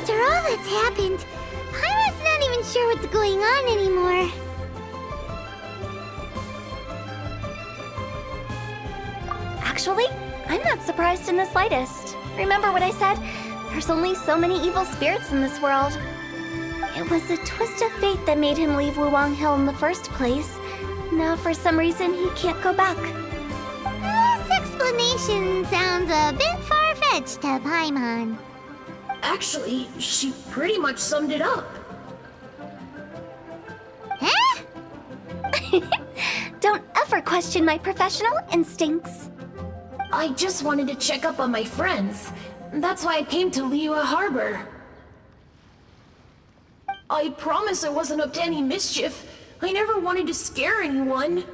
After all that's happened, Paimon's not even sure what's going on anymore. Actually, I'm not surprised in the slightest. Remember what I said? There's only so many evil spirits in this world. It was a twist of fate that made him leave Wuwang Hill in the first place. Now, for some reason, he can't go back. This explanation sounds a bit far-fetched to Paimon. Actually, she pretty much summed it up. Huh? Don't ever question my professional instincts. I just wanted to check up on my friends. That's why I came to Liyue Harbor. I promise I wasn't up to any mischief. I never wanted to scare anyone.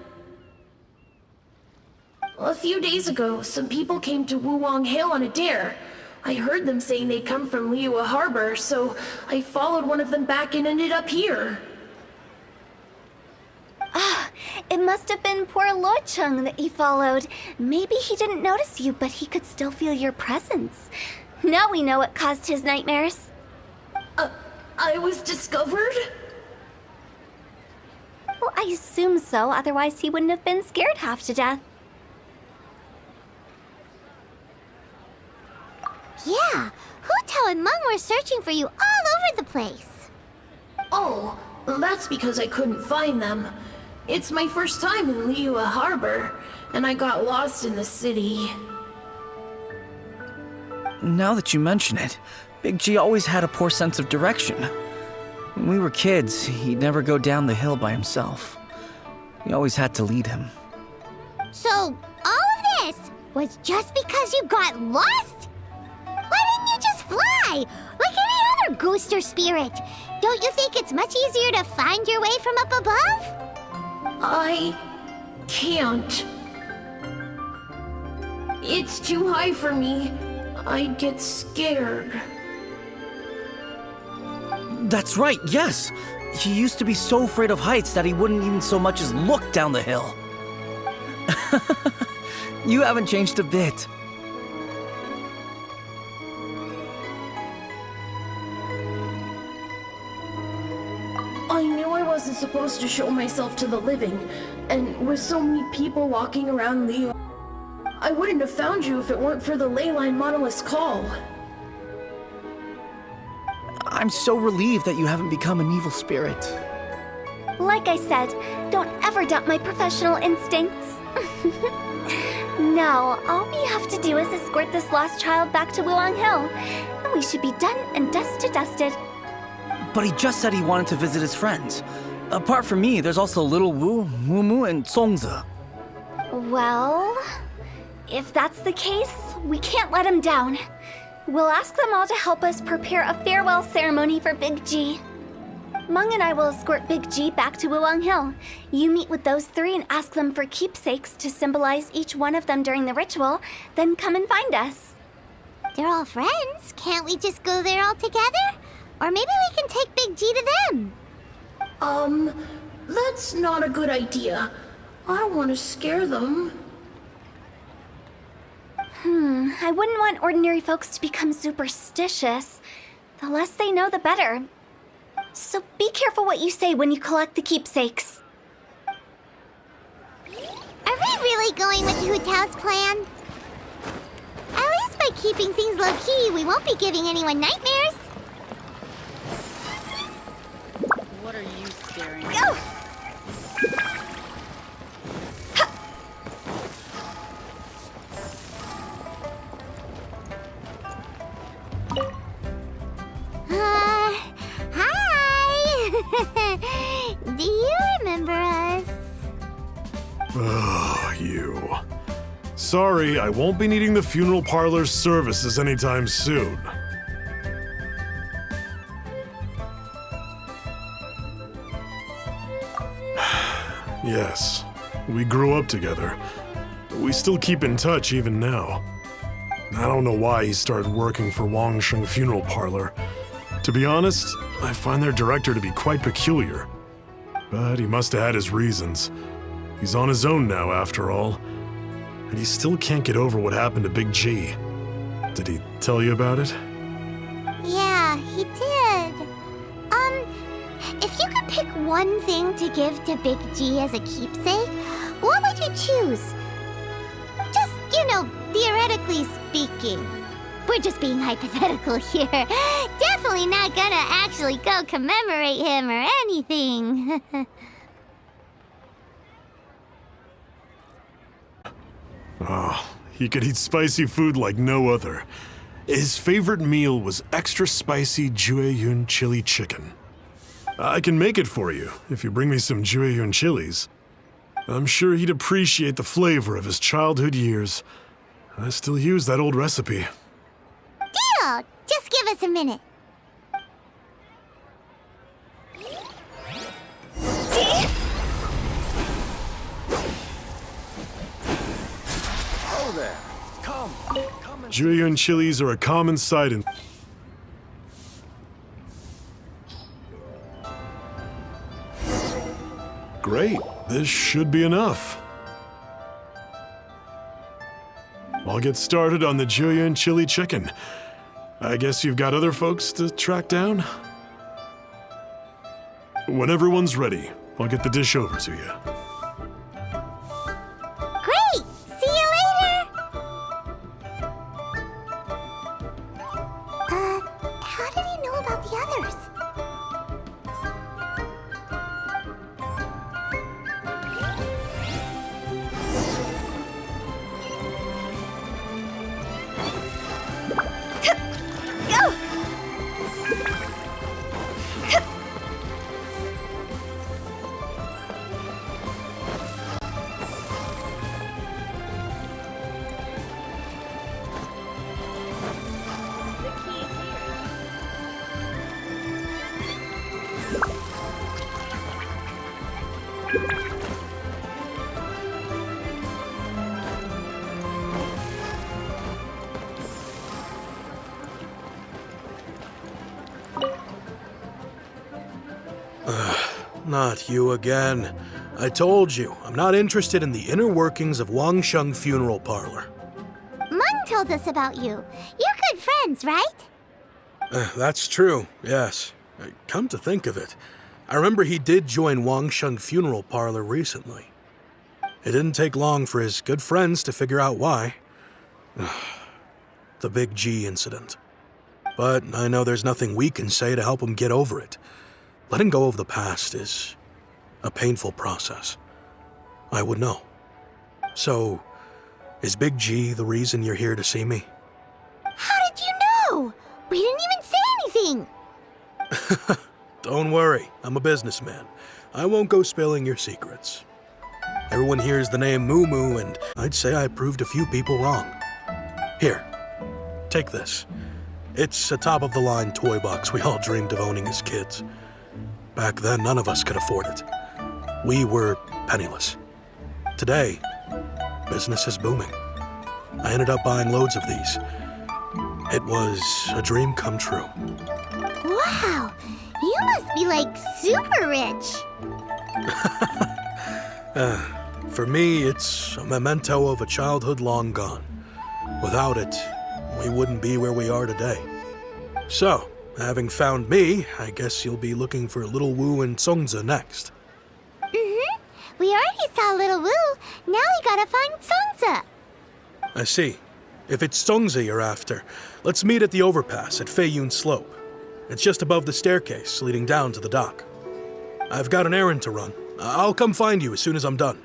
A few days ago, some people came to Wuwang Hill on a dare. I heard them saying they'd come from Liyue Harbor, so I followed one of them back and ended up here. It must have been poor Luocheng that you followed. Maybe he didn't notice you, but he could still feel your presence. Now we know what caused his nightmares. I was discovered? Well, I assume so, otherwise he wouldn't have been scared half to death. Yeah, Hu and Meng were searching for you all over the place. Oh, that's because I couldn't find them. It's my first time in Liyue Harbor, and I got lost in the city. Now that you mention it, Big G always had a poor sense of direction. When we were kids, he'd never go down the hill by himself. We always had to lead him. So, all of this was just because you got lost? Why didn't you just fly? Like any other ghost or spirit? Don't you think it's much easier to find your way from up above? I can't. It's too high for me. I'd get scared. That's right, yes! He used to be so afraid of heights that he wouldn't even so much as look down the hill. You haven't changed a bit. I knew I wasn't supposed to show myself to the living, and with so many people walking around Liyue, I wouldn't have found you if it weren't for the Leyline Monolith's call. I'm so relieved that you haven't become an evil spirit. Like I said, don't ever doubt my professional instincts. Now, all we have to do is escort this lost child back to Wuwang Hill, and we should be done and dusted. But he just said he wanted to visit his friends. Apart from me, there's also Little Wu, Mumu, and Songzi. Well, if that's the case, we can't let him down. We'll ask them all to help us prepare a farewell ceremony for Big G. Meng and I will escort Big G back to Wuwang Hill. You meet with those three and ask them for keepsakes to symbolize each one of them during the ritual, then come and find us. They're all friends. Can't we just go there all together? Or maybe we can take Big G to them. That's not a good idea. I don't want to scare them. I wouldn't want ordinary folks to become superstitious. The less they know, the better. So be careful what you say when you collect the keepsakes. Are we really going with Hu Tao's plan? At least by keeping things low-key, we won't be giving anyone nightmares. What are you staring at? Go! Hi! Do you remember us? Oh, you. Sorry, I won't be needing the funeral parlor's services anytime soon. Yes, we grew up together. We still keep in touch even now. I don't know why he started working for Wangsheng Funeral Parlor. To be honest, I find their director to be quite peculiar. But he must have had his reasons. He's on his own now, after all. And he still can't get over what happened to Big G. Did he tell you about it? Yeah, Yeah, he did. If you could pick one thing to give to Big G as a keepsake, what would you choose? Just, theoretically speaking. We're just being hypothetical here. Definitely not gonna actually go commemorate him or anything. Oh, he could eat spicy food like no other. His favorite meal was extra spicy Jueyun chili chicken. I can make it for you if you bring me some Jueyun chilies. I'm sure he'd appreciate the flavor of his childhood years. I still use that old recipe. Deal! Just give us a minute. Oh there. Come and Jueyun chilies are a common sight in... Great. This should be enough. I'll get started on the Jueyun chili chicken. I guess you've got other folks to track down? When everyone's ready, I'll get the dish over to you. Great! See you later! How did he know about the others? Go! Not you again. I told you, I'm not interested in the inner workings of Wangsheng Funeral Parlor. Mung told us about you. You're good friends, right? That's true, yes. Come to think of it, I remember he did join Wangsheng Funeral Parlor recently. It didn't take long for his good friends to figure out why. The Big G incident. But I know there's nothing we can say to help him get over it. Letting go of the past is a painful process. I would know. So, is Big G the reason you're here to see me? How did you know? We didn't even say anything. Don't worry, I'm a businessman. I won't go spilling your secrets. Everyone hears the name Moo Moo, and I'd say I proved a few people wrong. Here, take this. It's a top-of-the-line toy box we all dreamed of owning as kids. Back then, none of us could afford it. We were penniless. Today, business is booming. I ended up buying loads of these. It was a dream come true. Wow, you must be like super rich. For me, it's a memento of a childhood long gone. Without it, we wouldn't be where we are today. So, having found me, I guess you'll be looking for Little Wu and Songza next. Mm-hmm. We already saw Little Wu. Now we gotta find Songza. I see. If it's Songza you're after, let's meet at the overpass at Feiyun Slope. It's just above the staircase leading down to the dock. I've got an errand to run. I'll come find you as soon as I'm done.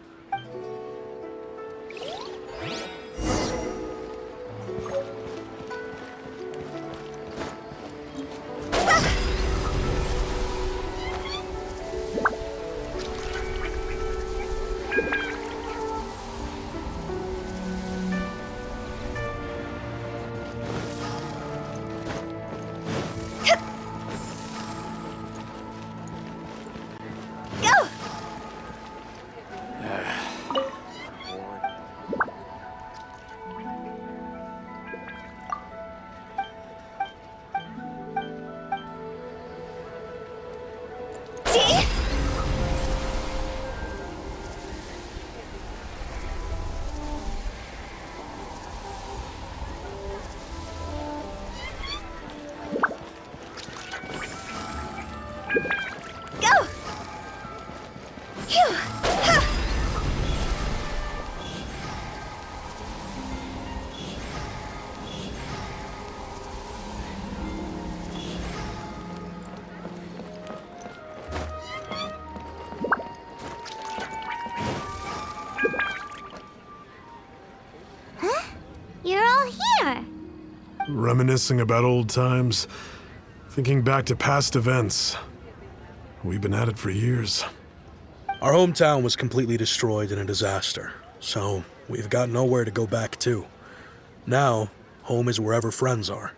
reminiscing about old times, thinking back to past events. We've been at it for years. Our hometown was completely destroyed in a disaster, so we've got nowhere to go back to. Now, home is wherever friends are.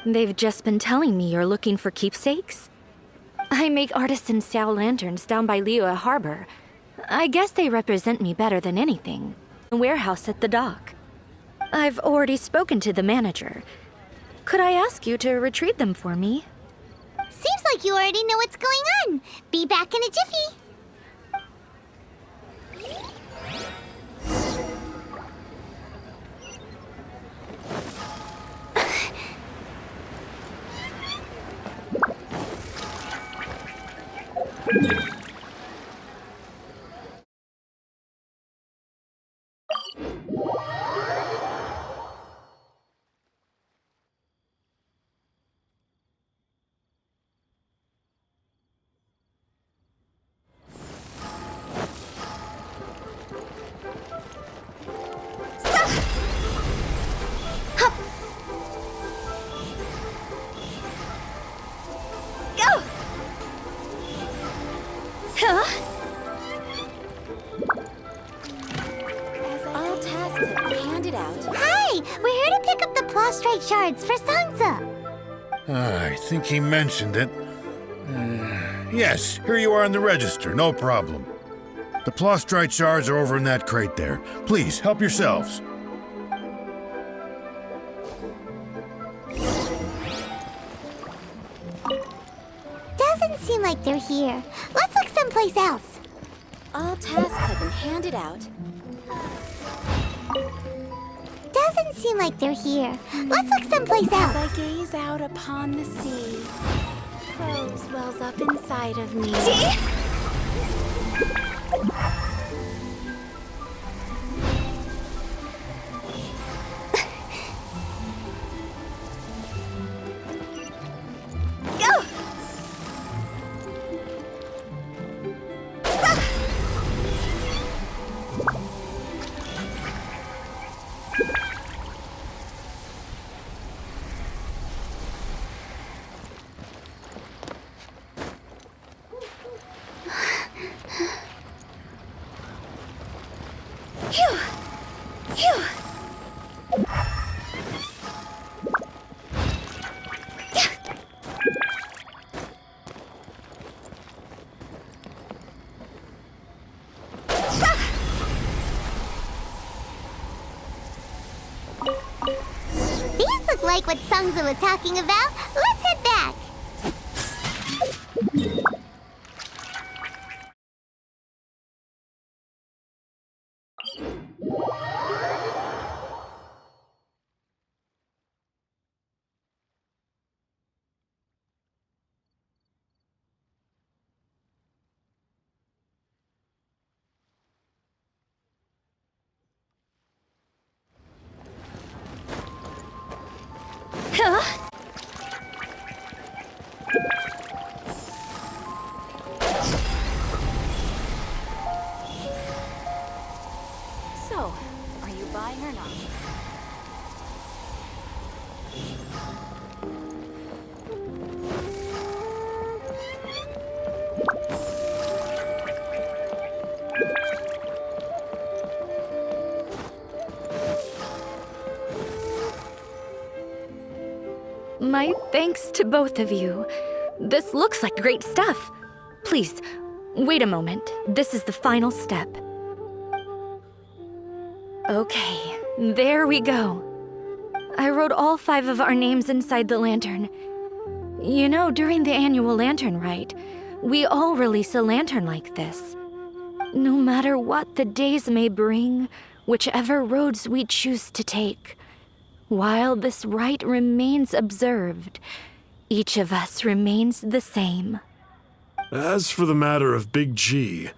They've just been telling me you're looking for keepsakes. I make artisan style lanterns down by Liyue Harbor. I guess they represent me better than anything. A warehouse at the dock. I've already spoken to the manager. Could I ask you to retrieve them for me? Seems like you already know what's going on. Be back in a jiffy. All tasks have been handed out. Hi, we're here to pick up the prostrate shards for Sansa. I think he mentioned it. Yes, here you are in the register, no problem. The Plostrite shards are over in that crate there. Please, help yourselves. Doesn't seem like they're here. Let's look someplace else. All tasks have been handed out. Doesn't seem like they're here. Let's look someplace As else. I gaze out upon the sea, prose wells up inside of me. These look like what Sangza was talking about. Let's head back. So, are you buying or not? My thanks to both of you. This looks like great stuff. Please, wait a moment. This is the final step. Okay, there we go. I wrote all 5 of our names inside the lantern. You know, during the annual lantern rite, we all release a lantern like this. No matter what the days may bring, whichever roads we choose to take, while this rite remains observed, each of us remains the same. As for the matter of Big G,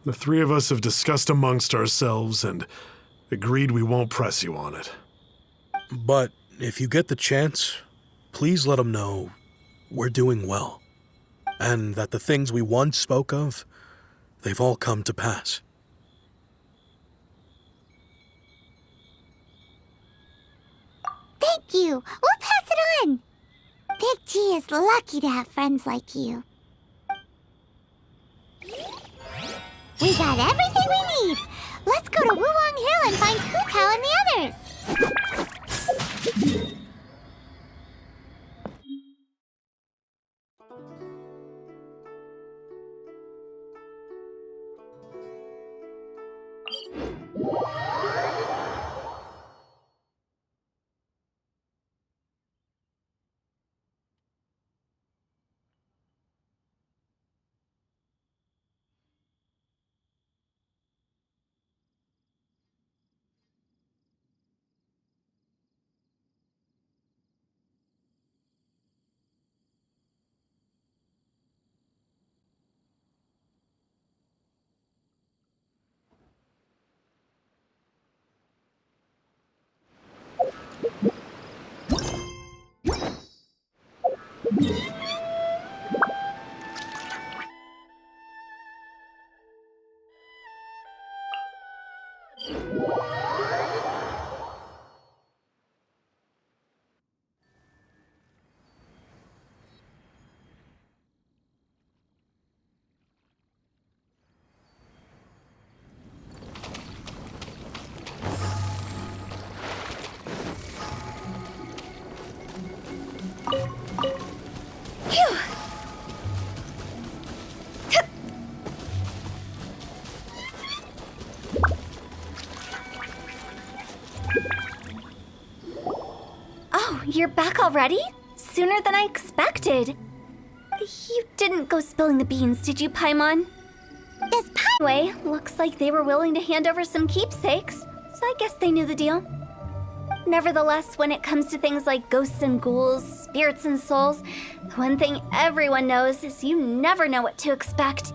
the 3 of us have discussed amongst ourselves and agreed we won't press you on it. But if you get the chance, please let them know we're doing well. And that the things we once spoke of, they've all come to pass. like you. We'll pass it on. Big G is lucky to have friends like you. We got everything we need. Let's go to Wulong Hill and find Hu Tao and the others. You're back already? Sooner than I expected. You didn't go spilling the beans, did you, Paimon? Does Anyway, looks like they were willing to hand over some keepsakes, so I guess they knew the deal. Nevertheless, when it comes to things like ghosts and ghouls, spirits and souls, the one thing everyone knows is you never know what to expect.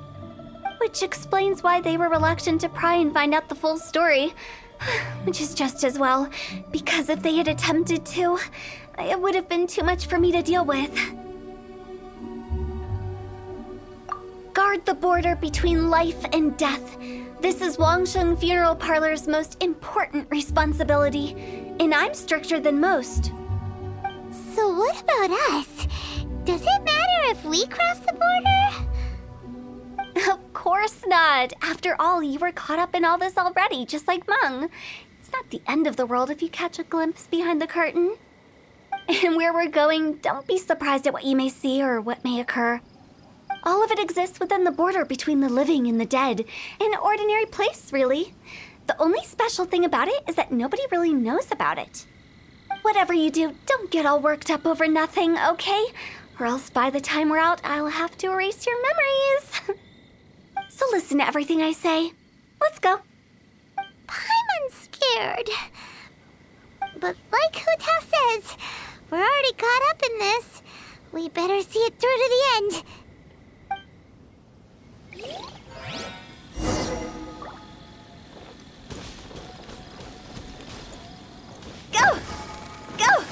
Which explains why they were reluctant to pry and find out the full story. Which is just as well, because if they had attempted to, it would have been too much for me to deal with. Guard the border between life and death. This is Wangsheng Funeral Parlor's most important responsibility, and I'm stricter than most. So what about us? Does it matter if we cross the border? Of course not. After all, you were caught up in all this already, just like Meng. It's not the end of the world if you catch a glimpse behind the curtain. And where we're going, don't be surprised at what you may see or what may occur. All of it exists within the border between the living and the dead. An ordinary place, really. The only special thing about it is that nobody really knows about it. Whatever you do, don't get all worked up over nothing, okay? Or else by the time we're out, I'll have to erase your memories. So listen to everything I say. Let's go. Paimon's scared. But like Hu Tao says, we're already caught up in this. We better see it through to the end. Go! Go!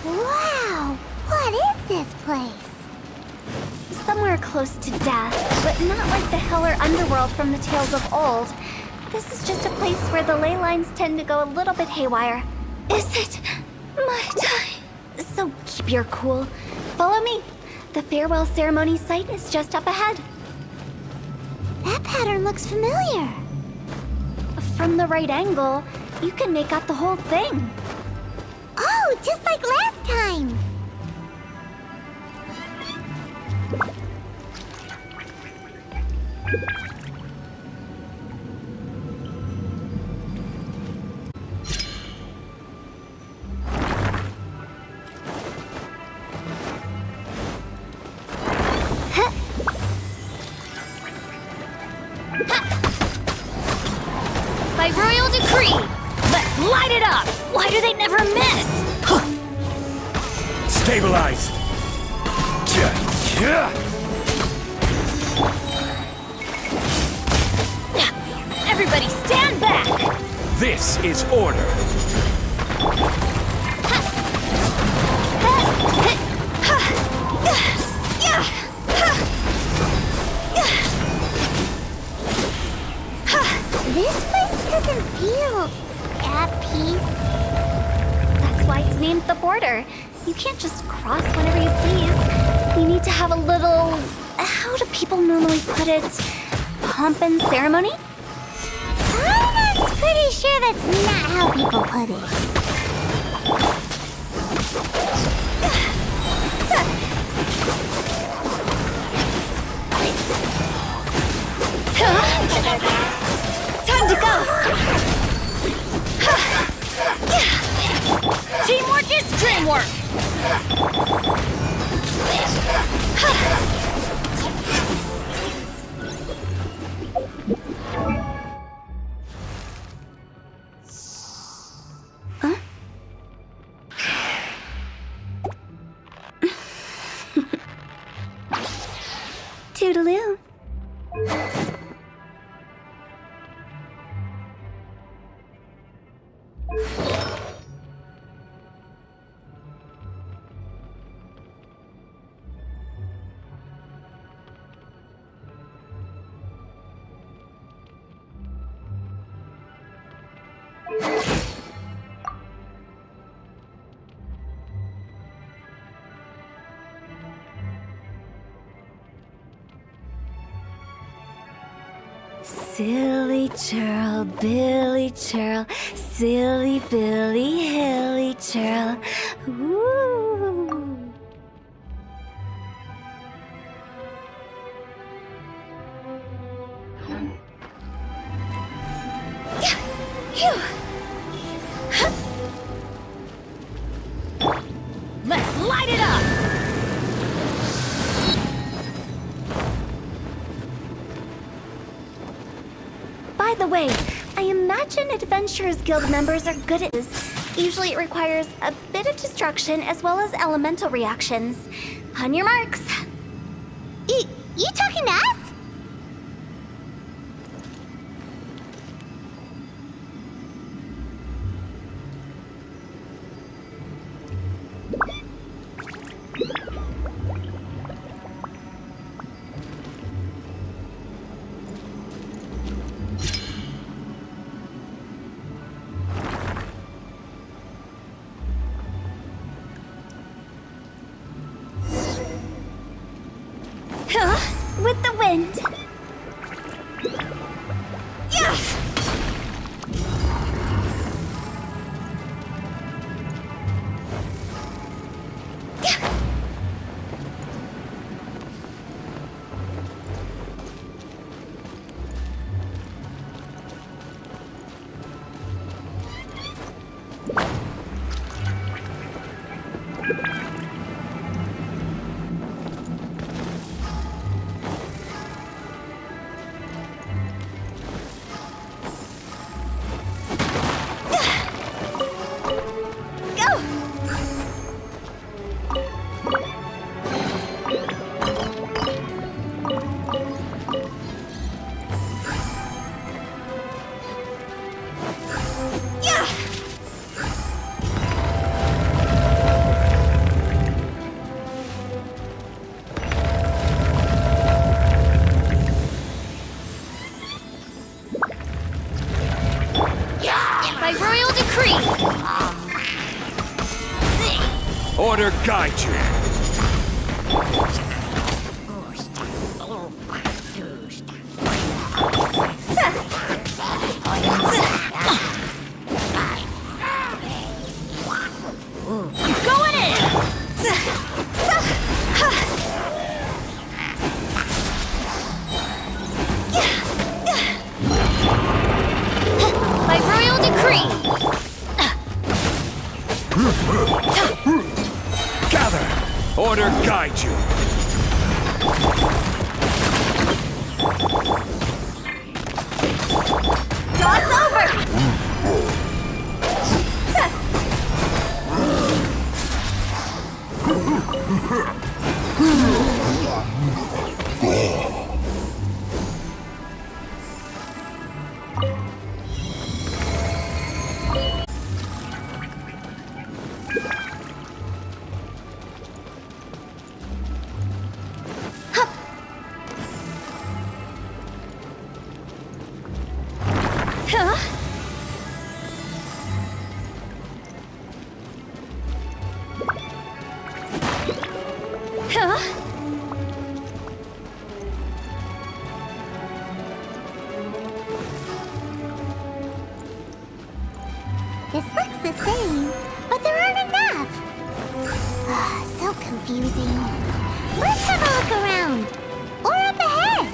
Wow! What is this place? Somewhere close to death, but not like the hell or underworld from the tales of old. This is just a place where the ley lines tend to go a little bit haywire. Is it my time? So keep your cool. Follow me. The farewell ceremony site is just up ahead. That pattern looks familiar. From the right angle, you can make out the whole thing. Oh, just like last time. By royal decree, let's light it up! Why do they never miss? Stabilize! Everybody stand back! This is order! This place doesn't feel at peace. That's why it's named the border. You can't just cross whenever you please. You need to have a little... how do people normally put it? Pomp and ceremony? I'm pretty sure that's not how people put it. Time to go! Teamwork is dreamwork! Toodaloo. Silly churl, Billy churl, silly Billy, hilly churl. Ooh. Let's light it up! By the way, I imagine Adventurers Guild members are good at this. Usually it requires a bit of destruction as well as elemental reactions. On your marks. You talking to us? With the wind. Yeah! By royal decree! Order guide you! Going in! By royal decree! Gather! Order guide you! Huh? Huh? This looks the same, but there aren't enough. So confusing. Let's have a look around. Or up ahead.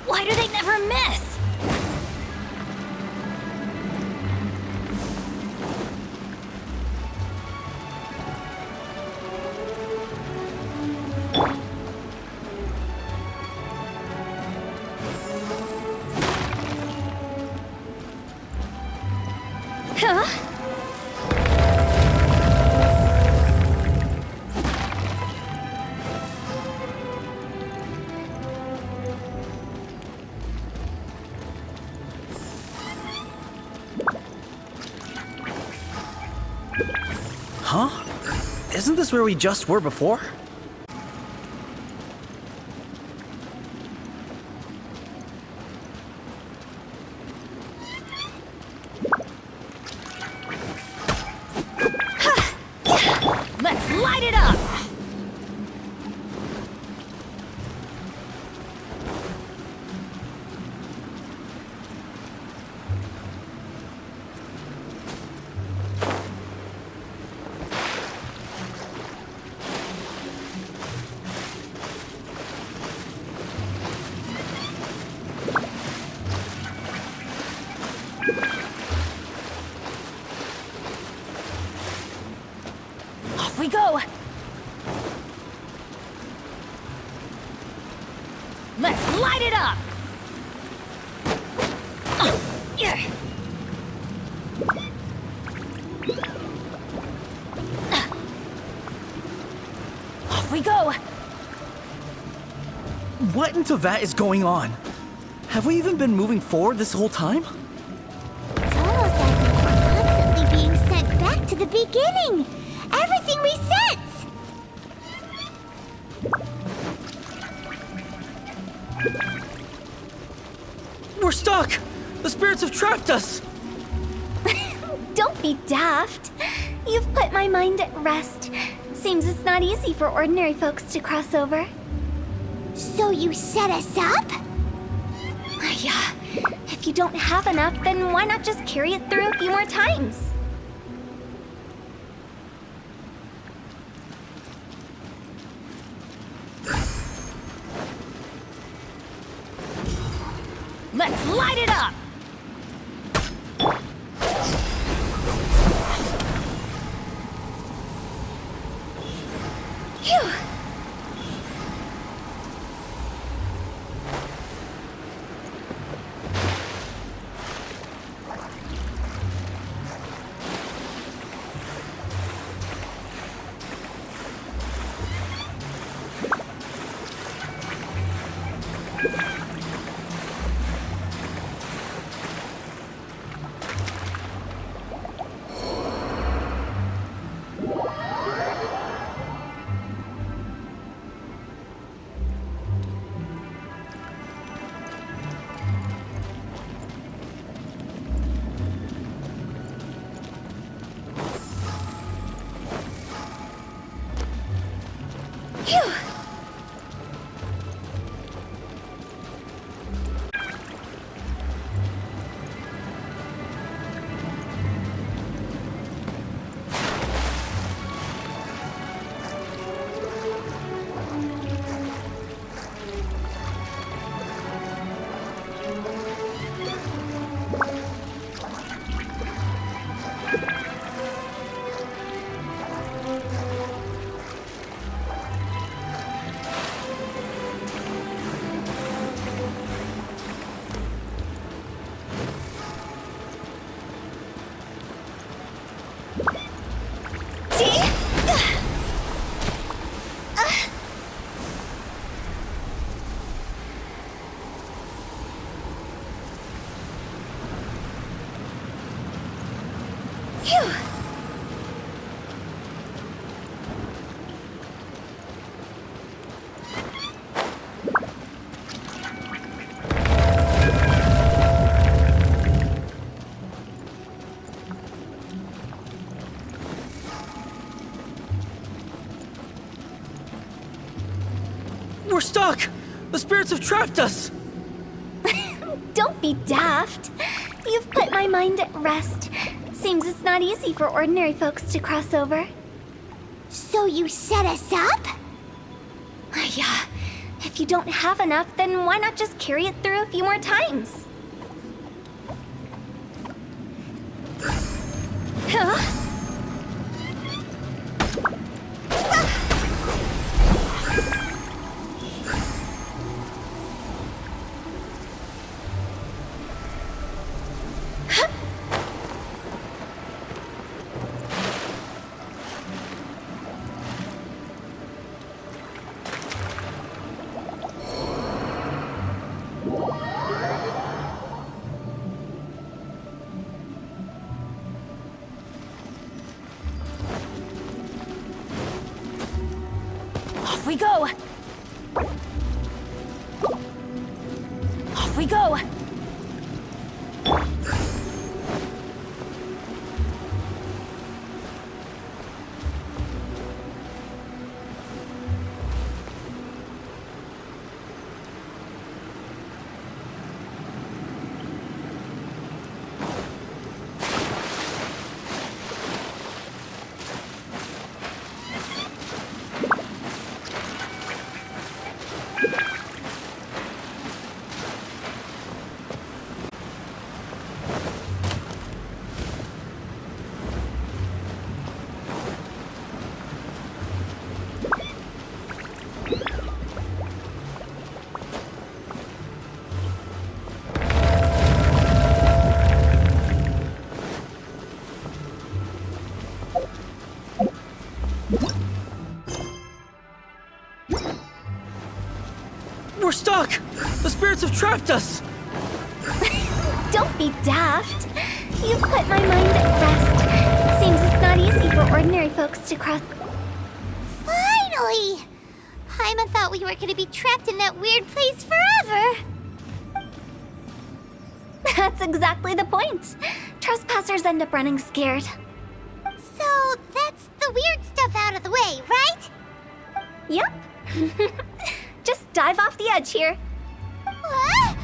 Why do they never miss? Huh? Huh? Isn't this where we just were before? Let's light it up! Off we go! Let's light it up! Yeah. Off we go! What in Teyvat is going on? Have we even been moving forward this whole time? It's almost as if we're constantly being sent back to the beginning. Everything resets. We're stuck! The spirits have trapped us! Don't be daft. You've put my mind at rest. Seems it's not easy for ordinary folks to cross over. So you set us up? Yeah. If you don't have enough, then why not just carry it through a few more times? Let's light it up! Phew! Phew! We're stuck! The spirits have trapped us! Don't be daft. You've put my mind at rest. Seems it's not easy for ordinary folks to cross over. So you set us up? Yeah. If you don't have enough, then why not just carry it through a few more times? Huh? Off we go! Off we go! We're stuck! The spirits have trapped us! Don't be daft. You've put my mind at rest. Seems it's not easy for ordinary folks to cross. Finally! Paimon thought we were gonna be trapped in that weird place forever. That's exactly the point. Trespassers end up running scared. So that's the weird stuff out of the way, right? Yep. Just dive off the edge here. What?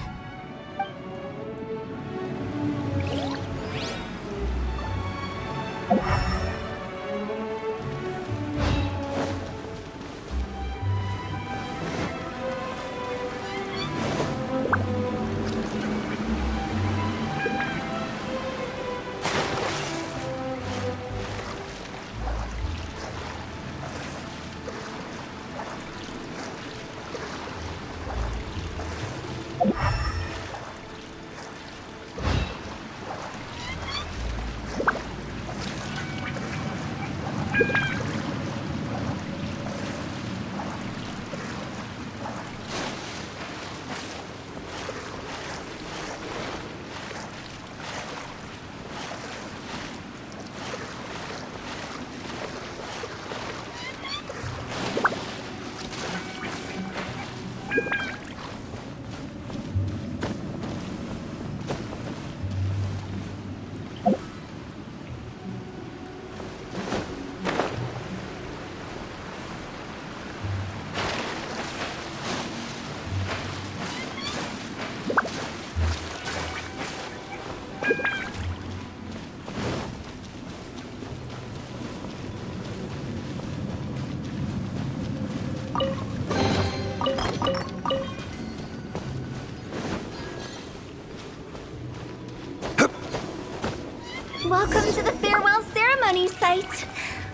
Welcome to the farewell ceremony site.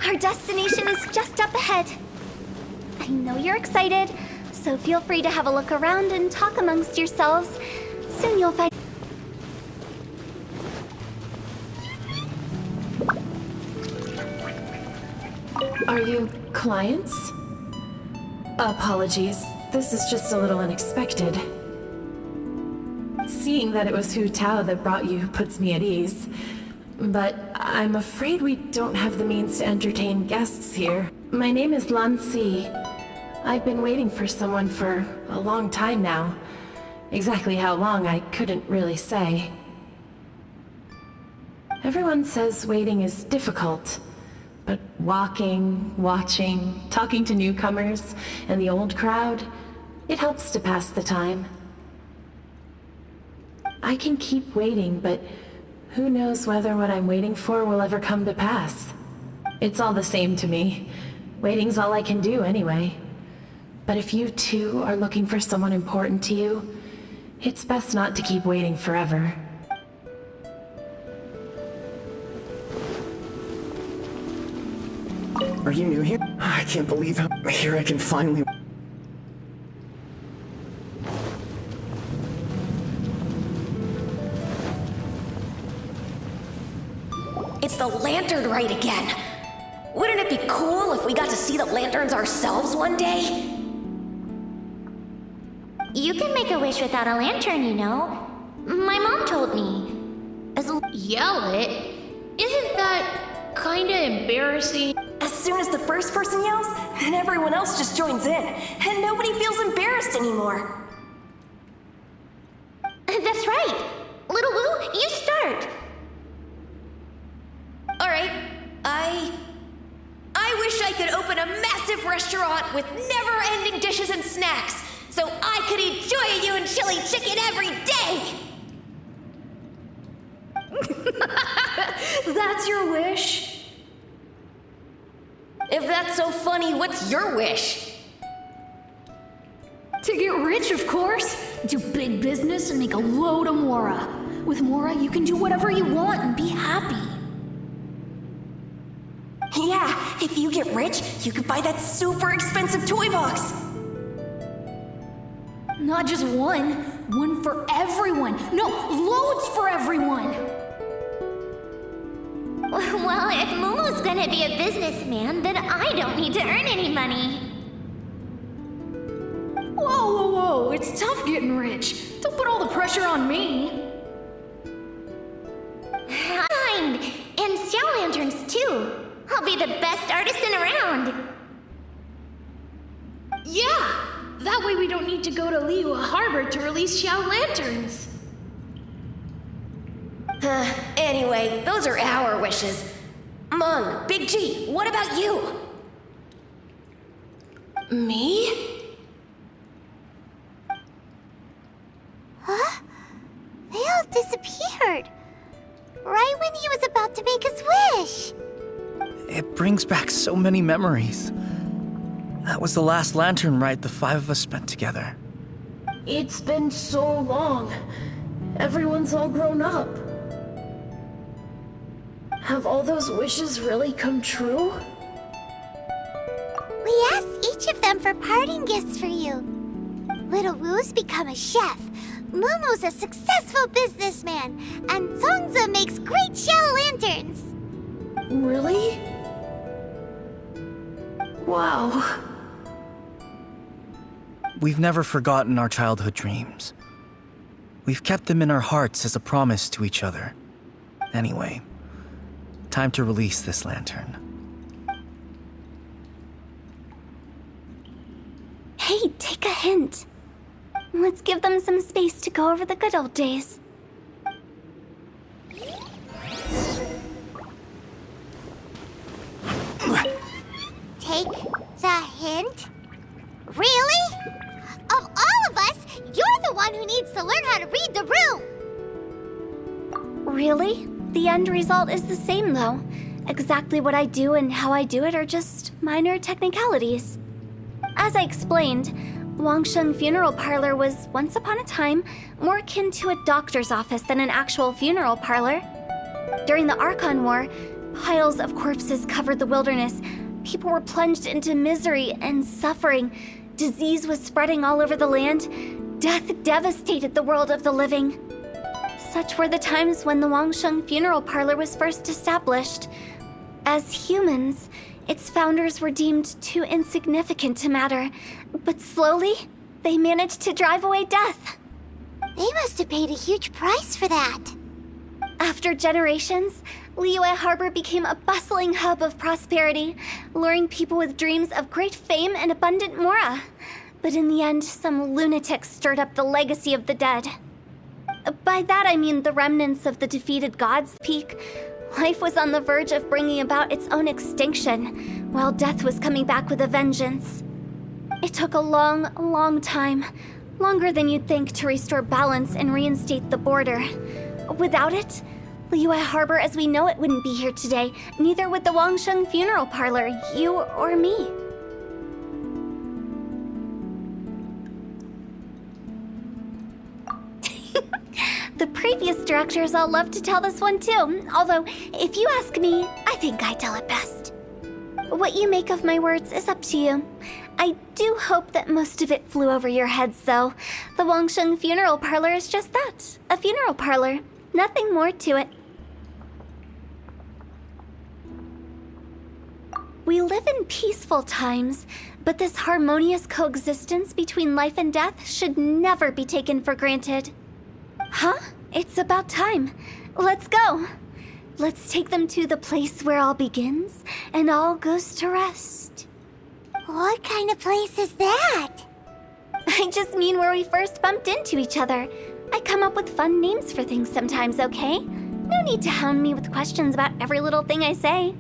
Our destination is just up ahead. I know you're excited, so feel free to have a look around and talk amongst yourselves. Soon you'll find. Are you clients? Apologies, this is just a little unexpected. Seeing that it was Hu Tao that brought you puts me at ease. but I'm afraid we don't have the means to entertain guests here. My name is Lan Si. I've been waiting for someone for a long time now. Exactly how long, I couldn't really say. Everyone says waiting is difficult, but walking, watching, talking to newcomers, and the old crowd, it helps to pass the time. I can keep waiting, but who knows whether what I'm waiting for will ever come to pass. It's all the same to me. Waiting's all I can do anyway. But if you too are looking for someone important to you, it's best not to keep waiting forever. Are you new here? I can't believe how here I can finally... It's the lantern rite again. Wouldn't it be cool if we got to see the lanterns ourselves one day? You can make a wish without a lantern, you know. My mom told me. Yell it? Isn't that kinda embarrassing? As soon as the first person yells, and everyone else just joins in, and nobody feels embarrassed anymore. That's right. Little Wu, you start. Alright, I wish I could open a massive restaurant with never-ending dishes and snacks, so I could eat joy and chili chicken every day! That's your wish? If that's so funny, what's your wish? To get rich, of course. Do big business and make a load of Mora. With Mora, you can do whatever you want and be happy. Yeah, if you get rich, you could buy that super expensive toy box. Not just one. One for everyone. No, loads for everyone. Well, if Momo's gonna be a businessman, then I don't need to earn any money. Whoa. It's tough getting rich. Don't put all the pressure on me. Fine. And Xiao lanterns, too. I'll be the best artisan around. Yeah! That way we don't need to go to Liyue Harbor to release Xiao lanterns. Anyway, those are our wishes. Mung, Big G, what about you? Me? Huh? They all disappeared. Right when he was about to make his wish. It brings back so many memories. That was the last lantern rite the five of us spent together. It's been so long. Everyone's all grown up. Have all those wishes really come true? We asked each of them for parting gifts for you. Little Wu's become a chef. Momo's a successful businessman. And Songza makes great Xiao lanterns. Really? Wow. We've never forgotten our childhood dreams. We've kept them in our hearts as a promise to each other. Anyway, time to release this lantern. Hey, take a hint. Let's give them some space to go over the good old days. Take the hint? Really? Of all of us, you're the one who needs to learn how to read the room! Really? The end result is the same, though. Exactly what I do and how I do it are just minor technicalities. As I explained, Wangsheng Funeral Parlor was, once upon a time, more akin to a doctor's office than an actual funeral parlor. During the Archon War, piles of corpses covered the wilderness. People were plunged into misery and suffering. Disease was spreading all over the land. Death devastated the world of the living. Such were the times when the Wangsheng Funeral Parlor was first established. As humans, its founders were deemed too insignificant to matter, but slowly, they managed to drive away death. They must have paid a huge price for that. After generations, Liyue Harbor became a bustling hub of prosperity, luring people with dreams of great fame and abundant mora. But in the end, some lunatics stirred up the legacy of the dead. By that I mean the remnants of the defeated God's Peak. Life was on the verge of bringing about its own extinction, while death was coming back with a vengeance. It took a long, long time, longer than you'd think, to restore balance and reinstate the border. Without it, Liyue Harbor as we know it wouldn't be here today, neither would the Wangsheng Funeral Parlor, you or me. The previous directors all love to tell this one too, although, if you ask me, I think I tell it best. What you make of my words is up to you. I do hope that most of it flew over your heads, though. The Wangsheng Funeral Parlor is just that, a funeral parlor. Nothing more to it. We live in peaceful times, but this harmonious coexistence between life and death should never be taken for granted. Huh? It's about time. Let's go. Let's take them to the place where all begins and all goes to rest. What kind of place is that? I just mean where we first bumped into each other. I come up with fun names for things sometimes, okay? No need to hound me with questions about every little thing I say.